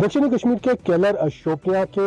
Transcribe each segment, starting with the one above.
दक्षिणी कश्मीर के केलर शोपियां के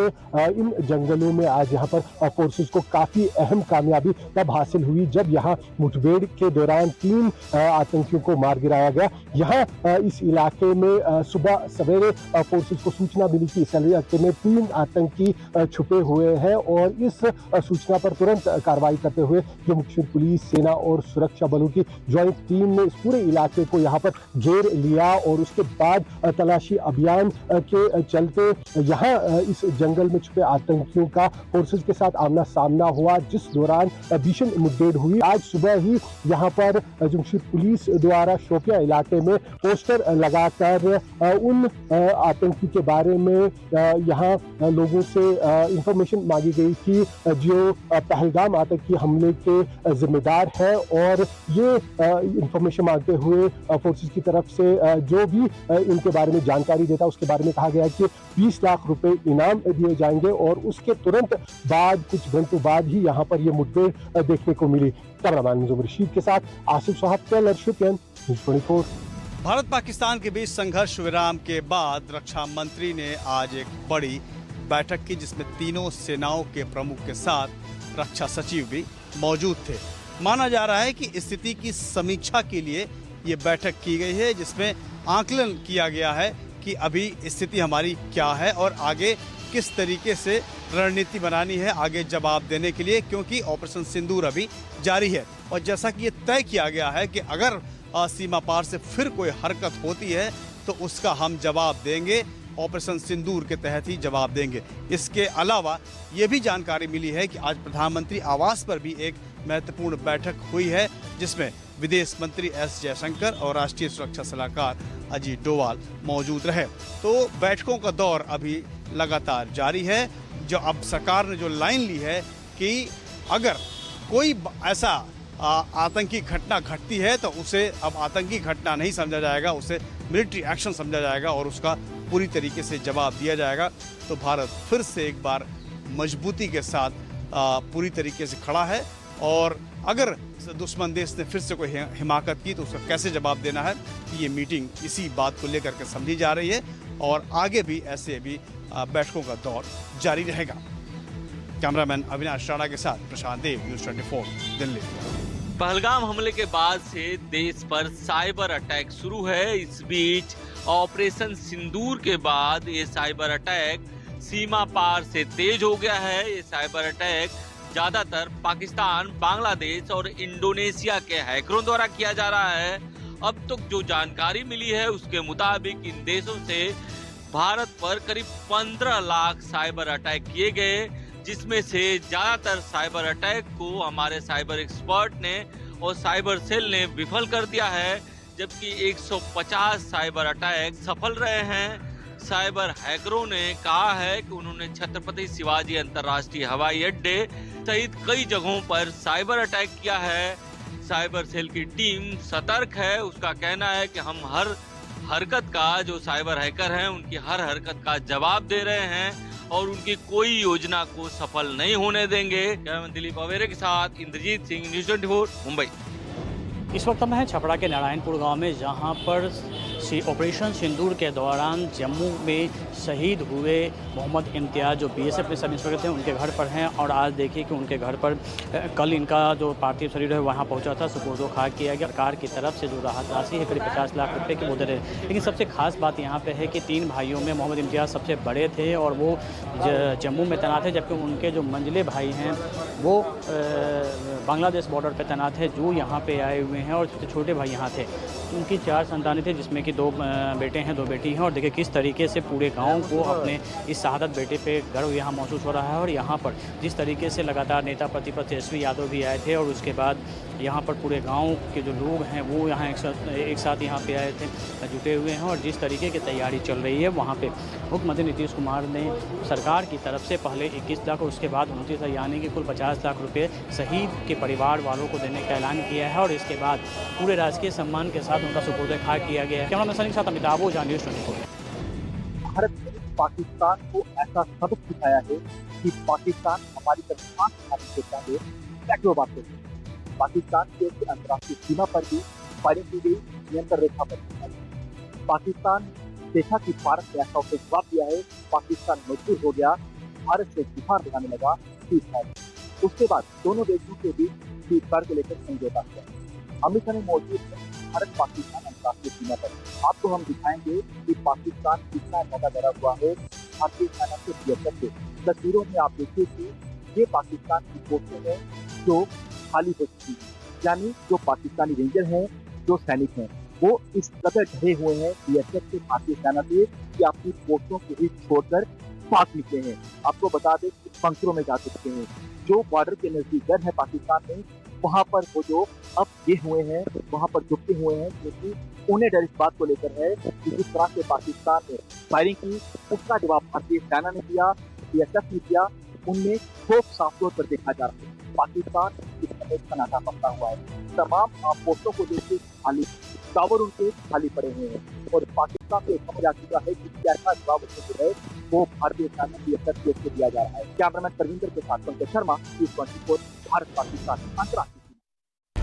इन जंगलों में आज यहाँ पर फोर्सेस को काफी अहम कामयाबी तब हासिल हुई जब यहाँ मुठभेड़ के दौरान 3 आतंकियों को मार गिराया गया। यहाँ इस इलाके में सुबह सवेरे फोर्सेस को सूचना मिली कि इस इलाके में 3 आतंकी छुपे हुए हैं और इस सूचना पर तुरंत कार्रवाई करते हुए जम्मू कश्मीर पुलिस, सेना और सुरक्षा बलों की ज्वाइंट टीम ने इस पूरे इलाके को यहाँ पर घेर लिया और उसके बाद तलाशी अभियान के चलते यहाँ इस जंगल में छुपे आतंकियों का फोर्सेस के साथ आमना सामना हुआ, जिस दौरान भीषण मुठभेड़ हुई। आज सुबह ही यहाँ पर जम्मू कश्मीर पुलिस द्वारा शोपियां इलाके में पोस्टर लगाकर उन आतंकी के बारे में यहाँ लोगों से इंफॉर्मेशन मांगी गई कि जो पहलगाम आतंकी हमले के जिम्मेदार है, और ये इंफॉर्मेशन मांगते हुए फोर्सेस की तरफ से जो भी इनके बारे में जानकारी देता उसके बारे में कहा गया कि 20 लाख रुपए इनाम दिए जाएंगे। और उसके तुरंत बाद कुछ घंटों बाद ही यहाँ पर ये मुठभेड़ देखने को मिली। कैमरामैन निज़ाम रशीद के साथ आसिफ साहब, केलर शोपियां, न्यूज़ 24। भारत पाकिस्तान के बीच संघर्ष विराम के बाद रक्षा मंत्री ने आज एक बड़ी बैठक की, जिसमें तीनों सेनाओं के प्रमुख के साथ रक्षा सचिव भी मौजूद थे। माना जा रहा है कि स्थिति की समीक्षा के लिए ये बैठक की गई है, जिसमें आकलन किया गया है कि अभी स्थिति हमारी क्या है और आगे किस तरीके से रणनीति बनानी है आगे जवाब देने के लिए, क्योंकि ऑपरेशन सिंदूर अभी जारी है। और जैसा कि ये तय किया गया है कि अगर सीमा पार से फिर कोई हरकत होती है तो उसका हम जवाब देंगे, ऑपरेशन सिंदूर के तहत ही जवाब देंगे। इसके अलावा ये भी जानकारी मिली है कि आज प्रधानमंत्री आवास पर भी एक महत्वपूर्ण बैठक हुई है, जिसमें विदेश मंत्री एस जयशंकर और राष्ट्रीय सुरक्षा सलाहकार अजीत डोवाल मौजूद रहे। तो बैठकों का दौर अभी लगातार जारी है। जो अब सरकार ने जो लाइन ली है कि अगर कोई ऐसा आतंकी घटना घटती है तो उसे अब आतंकी घटना नहीं समझा जाएगा, उसे मिलिट्री एक्शन समझा जाएगा और उसका पूरी तरीके से जवाब दिया जाएगा। तो भारत फिर से एक बार मजबूती के साथ पूरी तरीके से खड़ा है, और अगर दुश्मन देश ने फिर से कोई हिमाकत की तो उसका कैसे जवाब देना है, ये मीटिंग इसी बात को लेकर के समझी जा रही है। और आगे भी ऐसे भी बैठकों का दौर जारी रहेगा। कैमरामैन अविनाश राणा के साथ प्रशांत देव, न्यूज़ 24, दिल्ली। पहलगाम हमले के बाद से देश पर साइबर अटैक शुरू है। इस बीच ऑपरेशन सिंदूर के बाद ये साइबर अटैक सीमा पार से तेज हो गया है। ये साइबर अटैक ज्यादातर पाकिस्तान, बांग्लादेश और इंडोनेशिया के हैकरों द्वारा किया जा रहा है। अब तक जो जानकारी मिली है उसके मुताबिक इन देशों से भारत पर करीब 15 लाख साइबर अटैक किए गए, जिसमें से ज्यादातर साइबर अटैक को हमारे साइबर एक्सपर्ट ने और साइबर सेल ने विफल कर दिया है, जबकि 150 साइबर अटैक सफल रहे हैं। साइबर हैकरों ने कहा है कि उन्होंने छत्रपति शिवाजी अंतर्राष्ट्रीय हवाई अड्डे सहित कई जगहों पर साइबर अटैक किया है। साइबर सेल की टीम सतर्क है। उसका कहना है कि हम हर हरकत का, जो साइबर हैकर हैं उनकी हर हरकत का जवाब दे रहे हैं और उनकी कोई योजना को सफल नहीं होने देंगे। कैमरामैन दिलीप अवेरे के साथ इंद्रजीत सिंह, न्यूज़ 24, मुंबई। इस वक्त हम हैं छपरा के नारायणपुर गांव में, जहां पर ऑपरेशन सिंदूर के दौरान जम्मू में शहीद हुए मोहम्मद इम्तियाज़ जो बीएसएफ में सब इंस्पेक्टर थे उनके घर पर हैं। और आज देखिए कि उनके घर पर कल इनका जो पार्थिव शरीर है वहां पहुंचा था, सुपुर्दो खाक किया गया। सरकार की तरफ से जो राहत राशि है करीब 50 लाख रुपए की वो दे रहे। लेकिन सबसे खास बात यहाँ पे है कि 3 भाइयों में मोहम्मद इम्तियाज़ सबसे बड़े थे और वो जम्मू में तैनात थे, जबकि उनके जो मंझले भाई हैं वो बांग्लादेश बॉर्डर पर तैनात है, जो यहाँ पे आए हुए हैं। और सबसे छोटे भाई यहाँ थे। उनकी 4 संतानें थे, जिसमें कि 2 बेटे हैं, 2 बेटी हैं। और देखिए किस तरीके से पूरे गांव को अपने इस शहादत बेटे पे गर्व यहाँ महसूस हो रहा है। और यहाँ पर जिस तरीके से लगातार नेता प्रतिपक्ष तेजस्वी यादव भी आए थे और उसके बाद यहाँ पर पूरे गांव के जो लोग हैं वो यहाँ एक साथ यहाँ पे आए थे, जुटे हुए हैं। और जिस तरीके की तैयारी चल रही है वहाँ पे मुख्यमंत्री नीतीश कुमार ने सरकार की तरफ से पहले 21 लाख और उसके बाद 29 लाख यानी कि कुल 50 लाख रुपये शहीद के परिवार वालों को देने का ऐलान किया है। और इसके बाद पूरे राजकीय सम्मान के साथ उनका सुपुर्द खाक किया गया है। कैमरामैन सनी के साथ अमिताभ ओझा, न्यूज़ 24। भारत ने पाकिस्तान को ऐसा सबक सिखाया है कि पाकिस्तान हमारी तरफ आंख दिखाने से पहले सैकड़ों बात करती है। पाकिस्तान की ओर से अंतर्राष्ट्रीय सीमा पर भी फायरिंग की गई, नियंत्रण रेखा पर। पाकिस्तान देखा कि भारत ने ऐसा उसे जवाब दिया है, पाकिस्तान मजबूर हो गया, भारत से गुहार लगाने लगा सीज़फायर। उसके बाद दोनों देशों के बीच सीज़फायर को लेकर समझौता हुआ। अमेरिका में मौजूद है भारत पाकिस्तान अंतर्राष्ट्रीय सीमा पर। आपको हम दिखाएंगे कि पाकिस्तान कितना ज्यादा डरा हुआ है भारतीय सेना से बीएसएफ से। तस्वीरों में आप देखिए कि ये पाकिस्तान की पोस्टें हैं जो खाली हो चुकी है, यानी जो पाकिस्तानी रेंजर हैं, जो सैनिक हैं, वो इस कदर डरे हुए हैं बीएसएफ से, भारतीय सेना से, कि अपनी पोस्टों को ही छोड़कर भाग निकले हैं। आपको बता दें कि बंकरों में जा चुके हैं। जो बॉर्डर के नजदीक घर है पाकिस्तान में, वहां पर वो जो अब ये हुए हैं, वहां पर झुके हुए हैं, क्योंकि उन्हें डर इस बात को लेकर है कि जिस तरह से पाकिस्तान ने फायरिंग की, उसका जवाब भारतीय सेना ने दिया, बीएसएफ ने दिया, उनमें खौफ साफ तौर पर देखा जा रहा है। पाकिस्तान इस समय सन्नाटा पकड़ा हुआ है। तमाम पोस्टों को देखिए खाली, टावर उनके खाली पड़े हुए हैं और पाकिस्तान को समझ आ चुका है कि कैसा जवाब उसको जो है वो भारतीय सेना बीएसएफ को दिया जा रहा है। कैमरामैन परविंदर के साथ पंकज शर्मा, न्यूज़ 24 भारत पाकिस्तान अंतर्राष्ट्रीय।